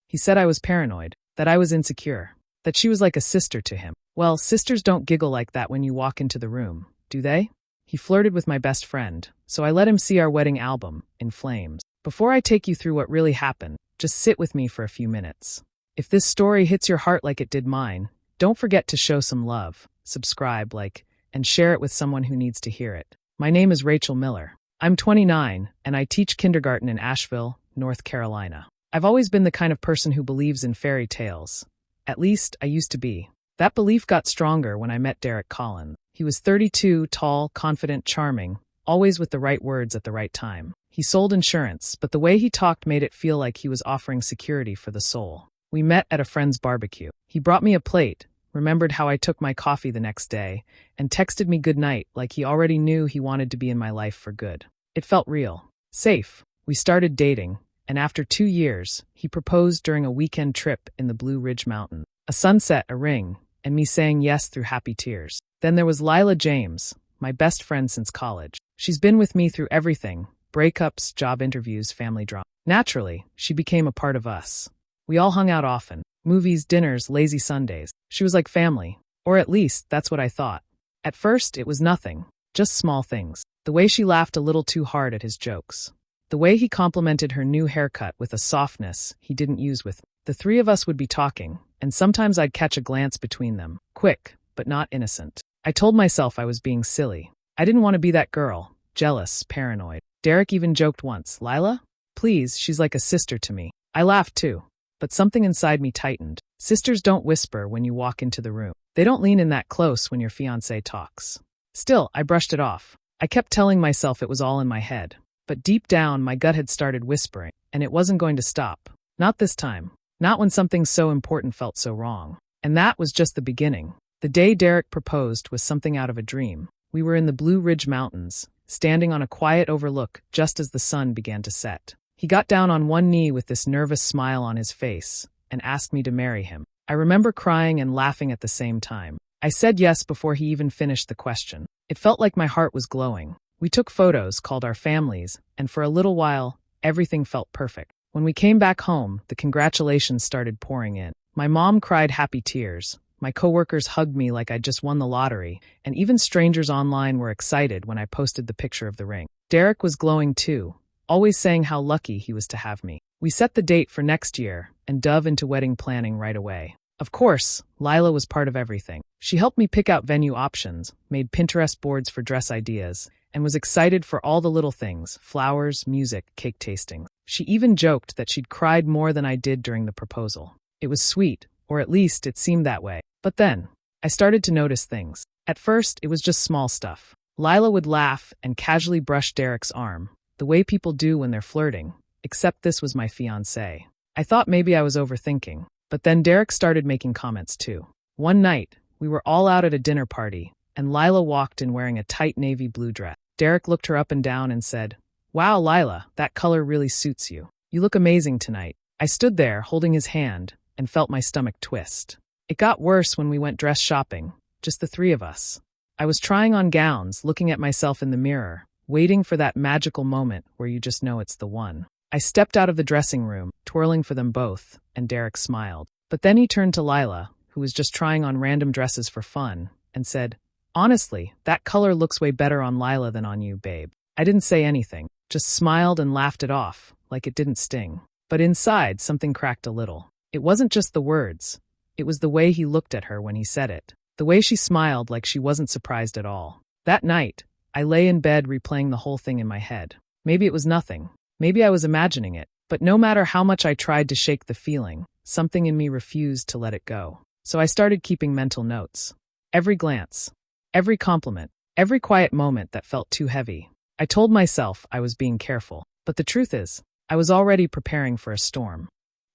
He said I was paranoid, that I was insecure, that she was like a sister to him. Well, sisters don't giggle like that when you walk into the room, do they? He flirted with my best friend, so I let him see our wedding album, in flames. Before I take you through what really happened, just sit with me for a few minutes. If this story hits your heart like it did mine, don't forget to show some love, subscribe, like, and share it with someone who needs to hear it. My name is Rachel Miller. I'm 29, and I teach kindergarten in Asheville, North Carolina. I've always been the kind of person who believes in fairy tales. At least, I used to be. That belief got stronger when I met Derek Collins. He was 32, tall, confident, charming, always with the right words at the right time. He sold insurance, but the way he talked made it feel like he was offering security for the soul. We met at a friend's barbecue. He brought me a plate, remembered how I took my coffee the next day, and texted me goodnight like he already knew he wanted to be in my life for good. It felt real. Safe. We started dating, and after 2 years, he proposed during a weekend trip in the Blue Ridge Mountains. A sunset, a ring, and me saying yes through happy tears. Then there was Lila James, my best friend since college. She's been with me through everything: breakups, job interviews, family drama. Naturally, she became a part of us. We all hung out often. Movies, dinners, lazy Sundays. She was like family. Or at least, that's what I thought. At first, it was nothing. Just small things. The way she laughed a little too hard at his jokes. The way he complimented her new haircut with a softness he didn't use with me. The three of us would be talking, and sometimes I'd catch a glance between them. Quick, but not innocent. I told myself I was being silly. I didn't want to be that girl. Jealous, paranoid. Derek even joked once, "Lila? Please, she's like a sister to me." I laughed too. But something inside me tightened. Sisters don't whisper when you walk into the room. They don't lean in that close when your fiancé talks. Still, I brushed it off. I kept telling myself it was all in my head. But deep down, my gut had started whispering, and it wasn't going to stop. Not this time. Not when something so important felt so wrong. And that was just the beginning. The day Derek proposed was something out of a dream. We were in the Blue Ridge Mountains, standing on a quiet overlook just as the sun began to set. He got down on one knee with this nervous smile on his face and asked me to marry him. I remember crying and laughing at the same time. I said yes before he even finished the question. It felt like my heart was glowing. We took photos, called our families, and for a little while, everything felt perfect. When we came back home, the congratulations started pouring in. My mom cried happy tears. My coworkers hugged me like I'd just won the lottery, and even strangers online were excited when I posted the picture of the ring. Derek was glowing too, always saying how lucky he was to have me. We set the date for next year and dove into wedding planning right away. Of course, Lila was part of everything. She helped me pick out venue options, made Pinterest boards for dress ideas, and was excited for all the little things: flowers, music, cake tastings. She even joked that she'd cried more than I did during the proposal. It was sweet, or at least it seemed that way. But then, I started to notice things. At first, it was just small stuff. Lila would laugh and casually brush Derek's arm, the way people do when they're flirting, except this was my fiancé. I thought maybe I was overthinking, but then Derek started making comments too. One night, we were all out at a dinner party, and Lila walked in wearing a tight navy blue dress. Derek looked her up and down and said, "Wow, Lila, that color really suits you. You look amazing tonight." I stood there, holding his hand, and felt my stomach twist. It got worse when we went dress shopping, just the three of us. I was trying on gowns, looking at myself in the mirror, waiting for that magical moment where you just know it's the one. I stepped out of the dressing room, twirling for them both, and Derek smiled. But then he turned to Lila, who was just trying on random dresses for fun, and said, "Honestly, that color looks way better on Lila than on you, babe." I didn't say anything, just smiled and laughed it off, like it didn't sting. But inside, something cracked a little. It wasn't just the words. It was the way he looked at her when he said it. The way she smiled like she wasn't surprised at all. That night, I lay in bed replaying the whole thing in my head. Maybe it was nothing. Maybe I was imagining it. But no matter how much I tried to shake the feeling, something in me refused to let it go. So I started keeping mental notes. Every glance, every compliment, every quiet moment that felt too heavy. I told myself I was being careful. But the truth is, I was already preparing for a storm.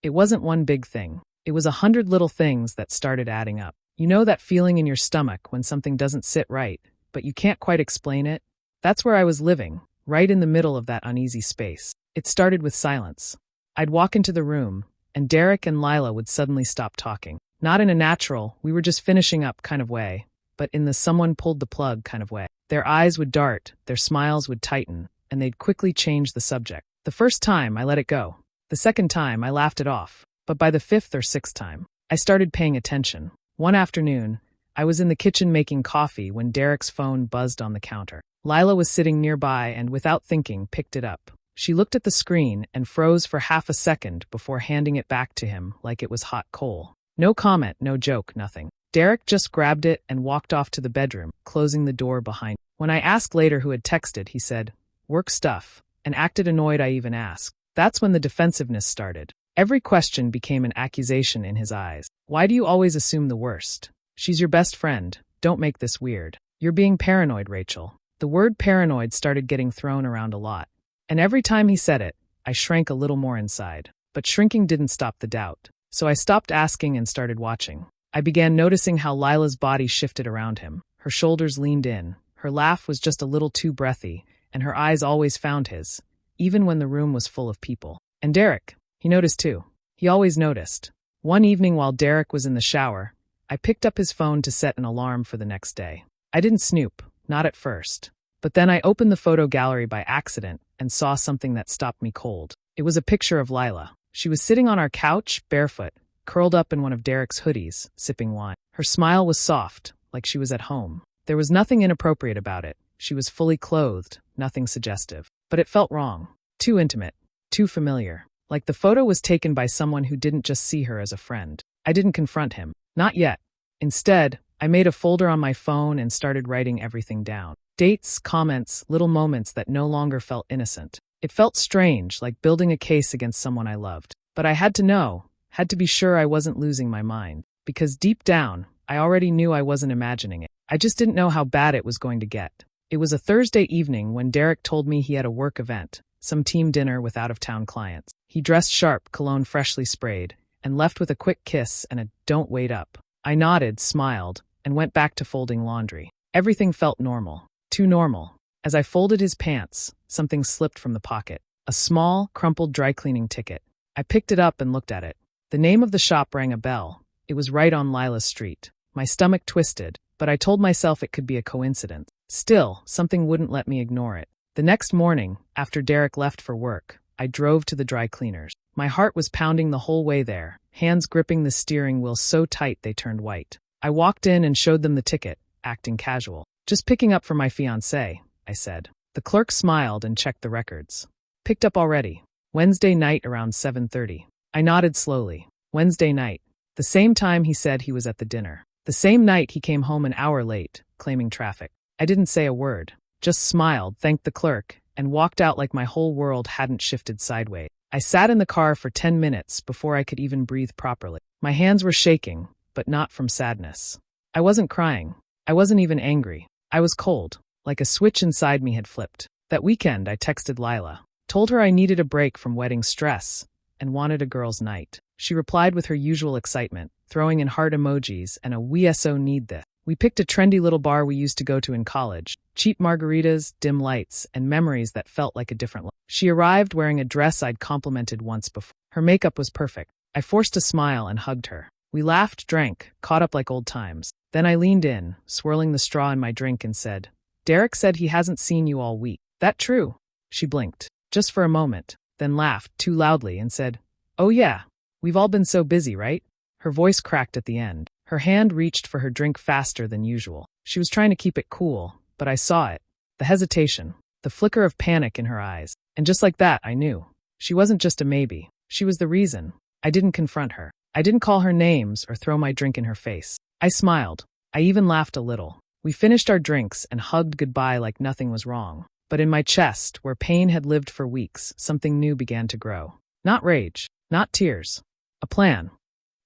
It wasn't one big thing. It was 100 little things that started adding up. You know that feeling in your stomach when something doesn't sit right, but you can't quite explain it? That's where I was living, right in the middle of that uneasy space. It started with silence. I'd walk into the room, and Derek and Lila would suddenly stop talking. Not in a natural, we were just finishing up kind of way, but in the someone pulled the plug kind of way. Their eyes would dart, their smiles would tighten, and they'd quickly change the subject. The first time, I let it go. The second time, I laughed it off. But by the fifth or sixth time, I started paying attention. One afternoon, I was in the kitchen making coffee when Derek's phone buzzed on the counter. Lila was sitting nearby and, without thinking, picked it up. She looked at the screen and froze for half a second before handing it back to him like it was hot coal. No comment, no joke, nothing. Derek just grabbed it and walked off to the bedroom, closing the door behind him. When I asked later who had texted, he said, "Work stuff," and acted annoyed I even asked. That's when the defensiveness started. Every question became an accusation in his eyes. "Why do you always assume the worst? She's your best friend. Don't make this weird. You're being paranoid, Rachel." The word paranoid started getting thrown around a lot. And every time he said it, I shrank a little more inside. But shrinking didn't stop the doubt. So I stopped asking and started watching. I began noticing how Lila's body shifted around him. Her shoulders leaned in. Her laugh was just a little too breathy, and her eyes always found his, even when the room was full of people. And Derek, he noticed too. He always noticed. One evening while Derek was in the shower, I picked up his phone to set an alarm for the next day. I didn't snoop, not at first. But then I opened the photo gallery by accident and saw something that stopped me cold. It was a picture of Lila. She was sitting on our couch, barefoot, curled up in one of Derek's hoodies, sipping wine. Her smile was soft, like she was at home. There was nothing inappropriate about it. She was fully clothed, nothing suggestive. But it felt wrong. Too intimate. Too familiar. Like the photo was taken by someone who didn't just see her as a friend. I didn't confront him. Not yet. Instead, I made a folder on my phone and started writing everything down. Dates, comments, little moments that no longer felt innocent. It felt strange, like building a case against someone I loved. But I had to know, had to be sure I wasn't losing my mind. Because deep down, I already knew I wasn't imagining it. I just didn't know how bad it was going to get. It was a Thursday evening when Derek told me he had a work event, some team dinner with out-of-town clients. He dressed sharp, cologne freshly sprayed, and left with a quick kiss and a "don't wait up." I nodded, smiled, and went back to folding laundry. Everything felt normal. Too normal. As I folded his pants, something slipped from the pocket. A small, crumpled dry cleaning ticket. I picked it up and looked at it. The name of the shop rang a bell. It was right on Lila's street. My stomach twisted, but I told myself it could be a coincidence. Still, something wouldn't let me ignore it. The next morning, after Derek left for work, I drove to the dry cleaners. My heart was pounding the whole way there, hands gripping the steering wheel so tight they turned white. I walked in and showed them the ticket, acting casual. "Just picking up for my fiancé," I said. The clerk smiled and checked the records. "Picked up already. Wednesday night around 7:30. I nodded slowly. Wednesday night. The same time he said he was at the dinner. The same night he came home an hour late, claiming traffic. I didn't say a word, just smiled, thanked the clerk, and walked out like my whole world hadn't shifted sideways. I sat in the car for 10 minutes before I could even breathe properly. My hands were shaking, but not from sadness. I wasn't crying. I wasn't even angry. I was cold, like a switch inside me had flipped. That weekend, I texted Lila, told her I needed a break from wedding stress and wanted a girls' night. She replied with her usual excitement, throwing in heart emojis and a "we so need this." We picked a trendy little bar we used to go to in college. Cheap margaritas, dim lights, and memories that felt like a different life. She arrived wearing a dress I'd complimented once before. Her makeup was perfect. I forced a smile and hugged her. We laughed, drank, caught up like old times. Then I leaned in, swirling the straw in my drink and said, "Derek said he hasn't seen you all week. That true?" She blinked, just for a moment, then laughed too loudly and said, "Oh yeah, we've all been so busy, right?" Her voice cracked at the end. Her hand reached for her drink faster than usual. She was trying to keep it cool, but I saw it. The hesitation, the flicker of panic in her eyes. And just like that, I knew. She wasn't just a maybe. She was the reason. I didn't confront her. I didn't call her names or throw my drink in her face. I smiled. I even laughed a little. We finished our drinks and hugged goodbye like nothing was wrong. But in my chest, where pain had lived for weeks, something new began to grow. Not rage, not tears. A plan.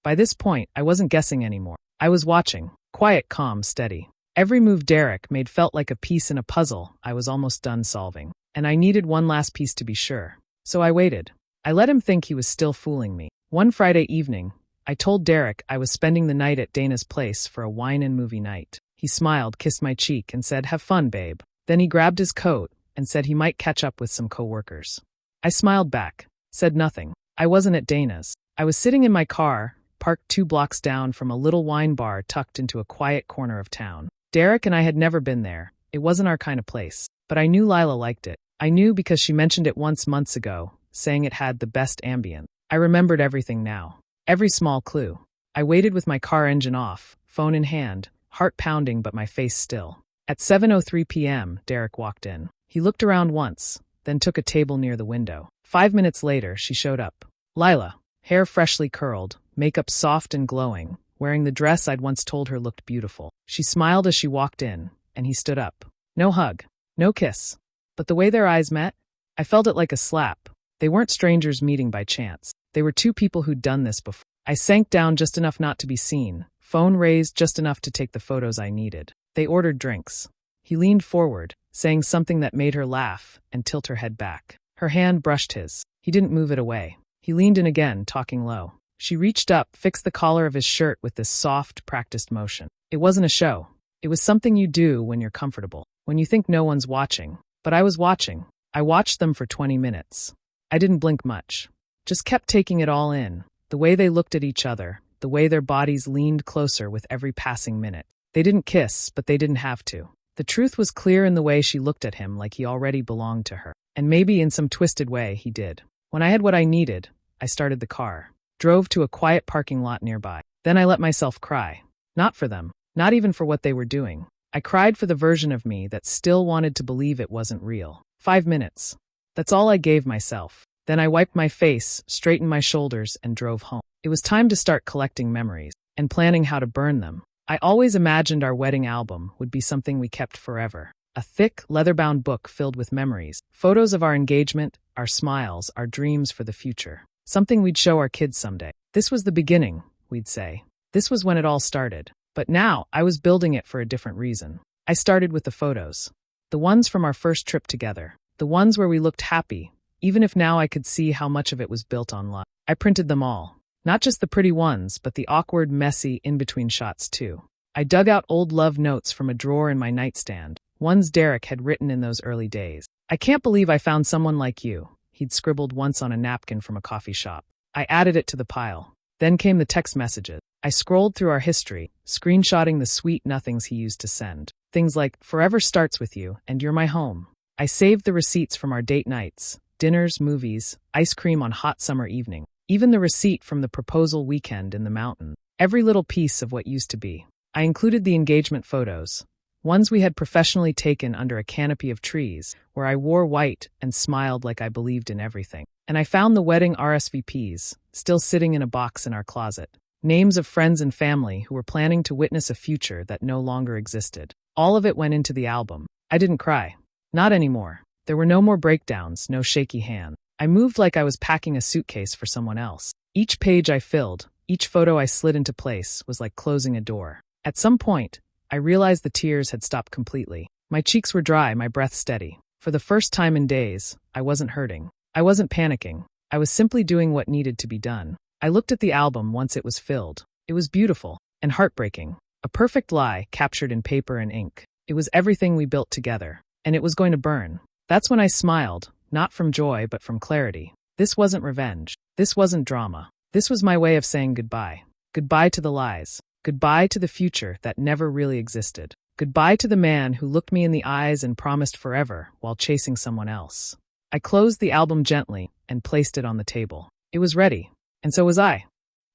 By this point, I wasn't guessing anymore. I was watching. Quiet, calm, steady. Every move Derek made felt like a piece in a puzzle I was almost done solving. And I needed one last piece to be sure. So I waited. I let him think he was still fooling me. One Friday evening, I told Derek I was spending the night at Dana's place for a wine and movie night. He smiled, kissed my cheek, and said, "Have fun, babe." Then he grabbed his coat and said he might catch up with some coworkers. I smiled back, said nothing. I wasn't at Dana's. I was sitting in my car, parked 2 blocks down from a little wine bar tucked into a quiet corner of town. Derek and I had never been there. It wasn't our kind of place. But I knew Lila liked it. I knew because she mentioned it once months ago, saying it had the best ambience. I remembered everything now. Every small clue. I waited with my car engine off, phone in hand, heart pounding but my face still. At 7:03 p.m., Derek walked in. He looked around once, then took a table near the window. 5 minutes later, she showed up. Lila, hair freshly curled, makeup soft and glowing, wearing the dress I'd once told her looked beautiful. She smiled as she walked in, and he stood up. No hug, no kiss. But the way their eyes met, I felt it like a slap. They weren't strangers meeting by chance. They were two people who'd done this before. I sank down just enough not to be seen, phone raised just enough to take the photos I needed. They ordered drinks. He leaned forward, saying something that made her laugh and tilt her head back. Her hand brushed his. He didn't move it away. He leaned in again, talking low. She reached up, fixed the collar of his shirt with this soft, practiced motion. It wasn't a show. It was something you do when you're comfortable, when you think no one's watching. But I was watching. I watched them for 20 minutes. I didn't blink much. Just kept taking it all in. The way they looked at each other, the way their bodies leaned closer with every passing minute. They didn't kiss, but they didn't have to. The truth was clear in the way she looked at him like he already belonged to her. And maybe in some twisted way, he did. When I had what I needed, I started the car. Drove to a quiet parking lot nearby. Then I let myself cry. Not for them. Not even for what they were doing. I cried for the version of me that still wanted to believe it wasn't real. 5 minutes. That's all I gave myself. Then I wiped my face, straightened my shoulders, and drove home. It was time to start collecting memories and planning how to burn them. I always imagined our wedding album would be something we kept forever. A thick, leather-bound book filled with memories, photos of our engagement, our smiles, our dreams for the future. Something we'd show our kids someday. This was the beginning, we'd say. This was when it all started. But now, I was building it for a different reason. I started with the photos. The ones from our first trip together. The ones where we looked happy, even if now I could see how much of it was built on love. I printed them all. Not just the pretty ones, but the awkward, messy, in-between shots too. I dug out old love notes from a drawer in my nightstand, ones Derek had written in those early days. I can't believe I found someone like you, he'd scribbled once on a napkin from a coffee shop. I added it to the pile. Then came the text messages. I scrolled through our history, screenshotting the sweet nothings he used to send. Things like, forever starts with you, and you're my home. I saved the receipts from our date nights, dinners, movies, ice cream on hot summer evening. Even the receipt from the proposal weekend in the mountain. Every little piece of what used to be. I included the engagement photos, ones we had professionally taken under a canopy of trees, where I wore white and smiled like I believed in everything. And I found the wedding RSVPs, still sitting in a box in our closet. Names of friends and family who were planning to witness a future that no longer existed. All of it went into the album. I didn't cry. Not anymore. There were no more breakdowns, no shaky hand. I moved like I was packing a suitcase for someone else. Each page I filled, each photo I slid into place was like closing a door. At some point, I realized the tears had stopped completely. My cheeks were dry, my breath steady. For the first time in days, I wasn't hurting. I wasn't panicking. I was simply doing what needed to be done. I looked at the album once it was filled. It was beautiful and heartbreaking. A perfect lie captured in paper and ink. It was everything we built together. And it was going to burn. That's when I smiled, not from joy but from clarity. This wasn't revenge. This wasn't drama. This was my way of saying goodbye. Goodbye to the lies. Goodbye to the future that never really existed. Goodbye to the man who looked me in the eyes and promised forever while chasing someone else. I closed the album gently and placed it on the table. It was ready. And so was I.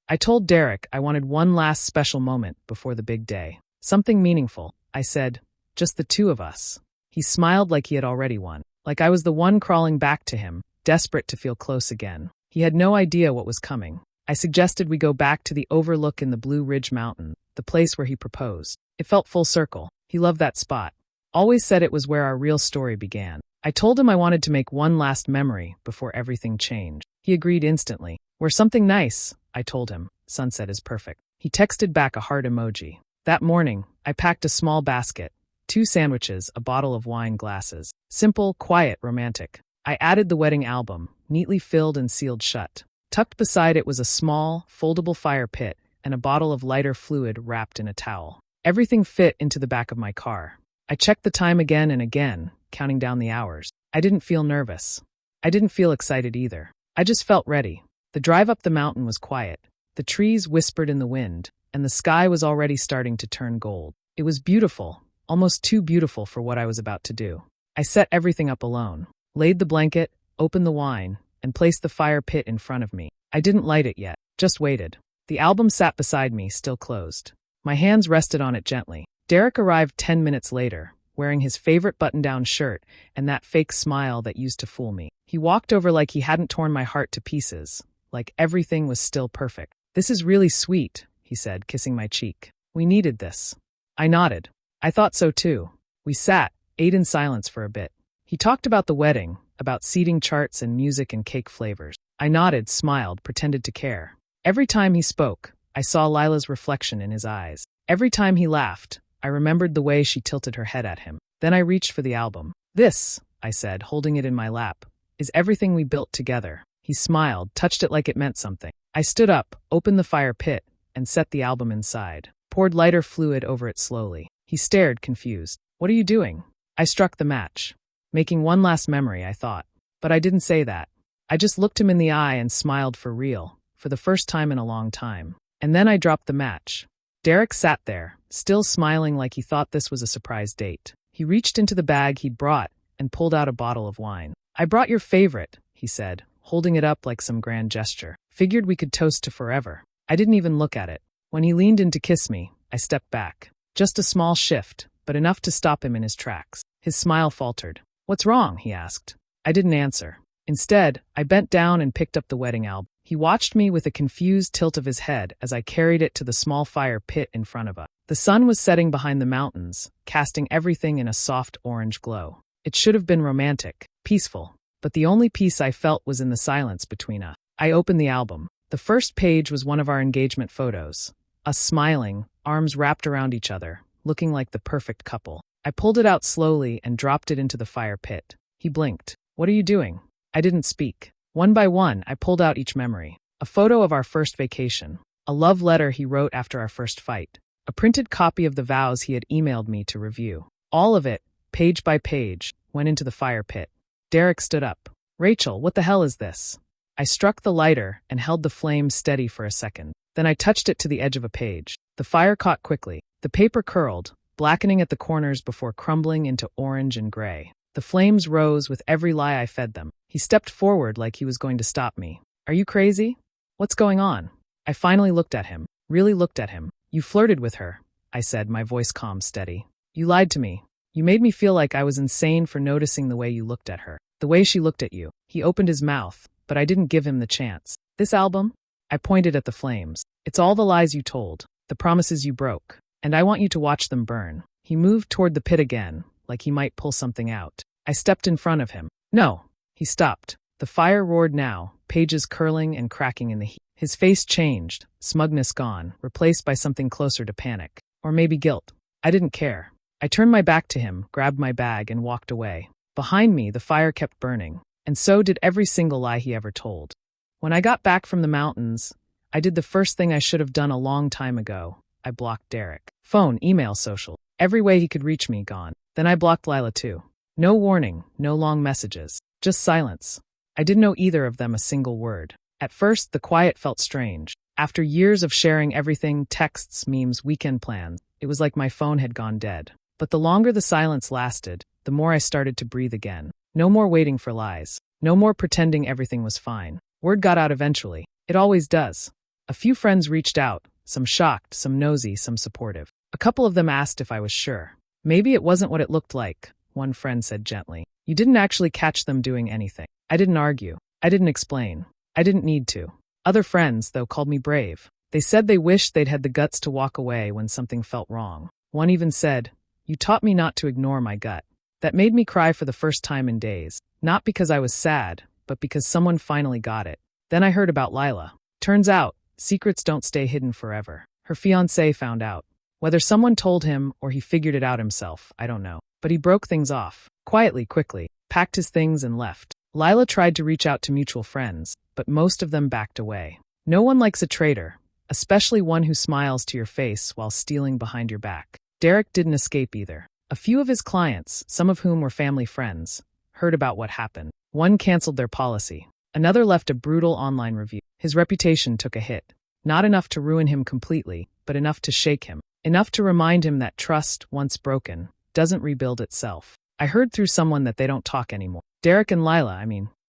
I told Derek I wanted one last special moment before the big day. Something meaningful. I said, just the two of us. He smiled like he had already won. Like I was the one crawling back to him, desperate to feel close again. He had no idea what was coming. I suggested we go back to the overlook in the Blue Ridge Mountain, the place where he proposed. It felt full circle. He loved that spot. Always said it was where our real story began. I told him I wanted to make one last memory before everything changed. He agreed instantly. Wear something nice, I told him. Sunset is perfect. He texted back a heart emoji. That morning, I packed a small basket, 2 sandwiches, a bottle of wine glasses. Simple, quiet, romantic. I added the wedding album, neatly filled and sealed shut. Tucked beside it was a small, foldable fire pit and a bottle of lighter fluid wrapped in a towel. Everything fit into the back of my car. I checked the time again and again, counting down the hours. I didn't feel nervous. I didn't feel excited either. I just felt ready. The drive up the mountain was quiet. The trees whispered in the wind, and the sky was already starting to turn gold. It was beautiful, almost too beautiful for what I was about to do. I set everything up alone, laid the blanket, opened the wine, and placed the fire pit in front of me. I didn't light it yet, just waited. The album sat beside me, still closed. My hands rested on it gently. Derek arrived 10 minutes later, wearing his favorite button-down shirt and that fake smile that used to fool me. He walked over like he hadn't torn my heart to pieces, like everything was still perfect. "This is really sweet," he said, kissing my cheek. "We needed this." I nodded. I thought so too. We sat, ate in silence for a bit. He talked about the wedding, about seating charts and music and cake flavors. I nodded, smiled, pretended to care. Every time he spoke, I saw Lila's reflection in his eyes. Every time he laughed, I remembered the way she tilted her head at him. Then I reached for the album. "This," I said, holding it in my lap, "is everything we built together." He smiled, touched it like it meant something. I stood up, opened the fire pit, and set the album inside. Poured lighter fluid over it slowly. He stared, confused. "What are you doing?" I struck the match. "Making one last memory," I thought. But I didn't say that. I just looked him in the eye and smiled for real, for the first time in a long time. And then I dropped the match. Derek sat there, still smiling like he thought this was a surprise date. He reached into the bag he'd brought and pulled out a bottle of wine. "I brought your favorite," he said, holding it up like some grand gesture. "Figured we could toast to forever." I didn't even look at it. When he leaned in to kiss me, I stepped back. Just a small shift, but enough to stop him in his tracks. His smile faltered. "What's wrong?" he asked. I didn't answer. Instead, I bent down and picked up the wedding album. He watched me with a confused tilt of his head as I carried it to the small fire pit in front of us. The sun was setting behind the mountains, casting everything in a soft orange glow. It should have been romantic, peaceful, but the only peace I felt was in the silence between us. I opened the album. The first page was one of our engagement photos. Us smiling, arms wrapped around each other, looking like the perfect couple. I pulled it out slowly and dropped it into the fire pit. He blinked. "What are you doing?" I didn't speak. One by one, I pulled out each memory. A photo of our first vacation. A love letter he wrote after our first fight. A printed copy of the vows he had emailed me to review. All of it, page by page, went into the fire pit. Derek stood up. "Rachel, what the hell is this?" I struck the lighter and held the flame steady for a second. Then I touched it to the edge of a page. The fire caught quickly. The paper curled, blackening at the corners before crumbling into orange and gray. The flames rose with every lie I fed them. He stepped forward like he was going to stop me. "Are you crazy? What's going on?" I finally looked at him, really looked at him. "You flirted with her," I said, my voice calm, steady. "You lied to me. You made me feel like I was insane for noticing the way you looked at her, the way she looked at you." He opened his mouth, but I didn't give him the chance. "This album?" I pointed at the flames. "It's all the lies you told, the promises you broke, and I want you to watch them burn." He moved toward the pit again, like he might pull something out. I stepped in front of him. "No." He stopped. The fire roared now, pages curling and cracking in the heat. His face changed, smugness gone, replaced by something closer to panic. Or maybe guilt. I didn't care. I turned my back to him, grabbed my bag, and walked away. Behind me, the fire kept burning, and so did every single lie he ever told. When I got back from the mountains, I did the first thing I should have done a long time ago. I blocked Derek. Phone, email, social. Every way he could reach me, gone. Then I blocked Lila too. No warning, no long messages. Just silence. I didn't know either of them a single word. At first, the quiet felt strange. After years of sharing everything, texts, memes, weekend plans, it was like my phone had gone dead. But the longer the silence lasted, the more I started to breathe again. No more waiting for lies. No more pretending everything was fine. Word got out eventually. It always does. A few friends reached out, some shocked, some nosy, some supportive. A couple of them asked if I was sure. "Maybe it wasn't what it looked like," one friend said gently. "You didn't actually catch them doing anything." I didn't argue. I didn't explain. I didn't need to. Other friends, though, called me brave. They said they wished they'd had the guts to walk away when something felt wrong. One even said, "You taught me not to ignore my gut." That made me cry for the first time in days. Not because I was sad, but because someone finally got it. Then I heard about Lila. Turns out, secrets don't stay hidden forever. Her fiancé found out. Whether someone told him or he figured it out himself, I don't know. But he broke things off. Quietly, quickly. Packed his things and left. Lila tried to reach out to mutual friends, but most of them backed away. No one likes a traitor, especially one who smiles to your face while stealing behind your back. Derek didn't escape either. A few of his clients, some of whom were family friends, heard about what happened. One canceled their policy. Another left a brutal online review. His reputation took a hit. Not enough to ruin him completely, but enough to shake him. Enough to remind him that trust, once broken, doesn't rebuild itself. I heard through someone that they don't talk anymore. Derek and Lila,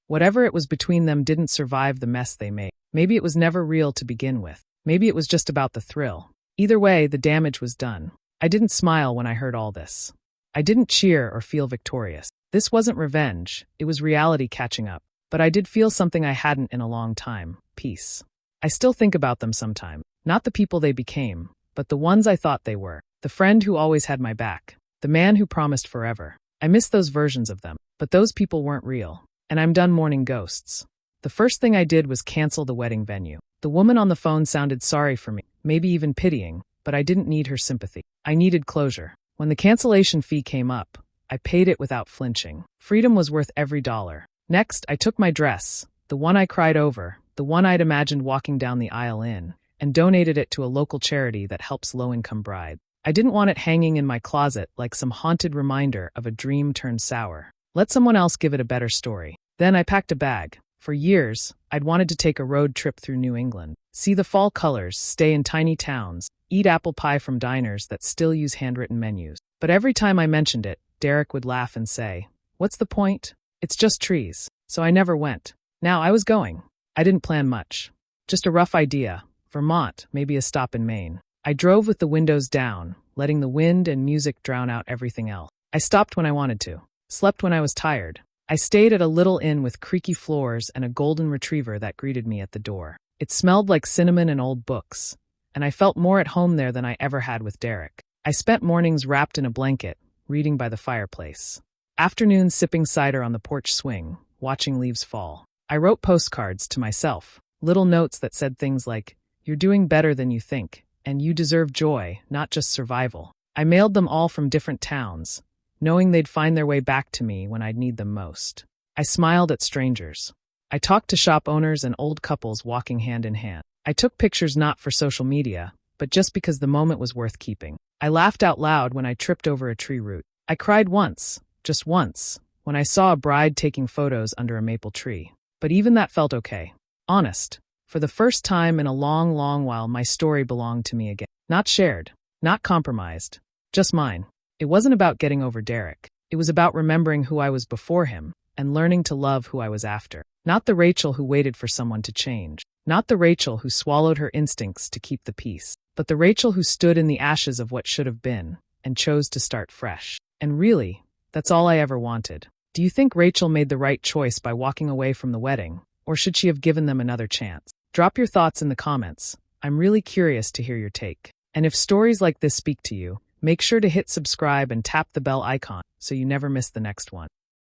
whatever it was between them didn't survive the mess they made. Maybe it was never real to begin with. Maybe it was just about the thrill. Either way, the damage was done. I didn't smile when I heard all this. I didn't cheer or feel victorious. This wasn't revenge, it was reality catching up. But I did feel something I hadn't in a long time: peace. I still think about them sometime. Not the people they became, but the ones I thought they were. The friend who always had my back. The man who promised forever. I miss those versions of them, but those people weren't real. And I'm done mourning ghosts. The first thing I did was cancel the wedding venue. The woman on the phone sounded sorry for me, maybe even pitying, but I didn't need her sympathy. I needed closure. When the cancellation fee came up, I paid it without flinching. Freedom was worth every dollar. Next, I took my dress, the one I cried over, the one I'd imagined walking down the aisle in, and donated it to a local charity that helps low-income brides. I didn't want it hanging in my closet like some haunted reminder of a dream turned sour. Let someone else give it a better story. Then I packed a bag. For years, I'd wanted to take a road trip through New England, see the fall colors, stay in tiny towns, eat apple pie from diners that still use handwritten menus. But every time I mentioned it, Derek would laugh and say, "What's the point? It's just trees." So I never went. Now I was going. I didn't plan much. Just a rough idea. Vermont, maybe a stop in Maine. I drove with the windows down, letting the wind and music drown out everything else. I stopped when I wanted to. Slept when I was tired. I stayed at a little inn with creaky floors and a golden retriever that greeted me at the door. It smelled like cinnamon and old books, and I felt more at home there than I ever had with Derek. I spent mornings wrapped in a blanket, reading by the fireplace. Afternoons sipping cider on the porch swing, watching leaves fall. I wrote postcards to myself, little notes that said things like, "You're doing better than you think, and you deserve joy, not just survival." I mailed them all from different towns, knowing they'd find their way back to me when I'd need them most. I smiled at strangers. I talked to shop owners and old couples walking hand in hand. I took pictures not for social media, but just because the moment was worth keeping. I laughed out loud when I tripped over a tree root. I cried once, just once, when I saw a bride taking photos under a maple tree. But even that felt okay. Honest. For the first time in a long, long while, my story belonged to me again. Not shared, not compromised, just mine. It wasn't about getting over Derek. It was about remembering who I was before him and learning to love who I was after. Not the Rachel who waited for someone to change. Not the Rachel who swallowed her instincts to keep the peace. But the Rachel who stood in the ashes of what should have been and chose to start fresh. And really, that's all I ever wanted. Do you think Rachel made the right choice by walking away from the wedding, or should she have given them another chance? Drop your thoughts in the comments. I'm really curious to hear your take. And if stories like this speak to you, make sure to hit subscribe and tap the bell icon so you never miss the next one.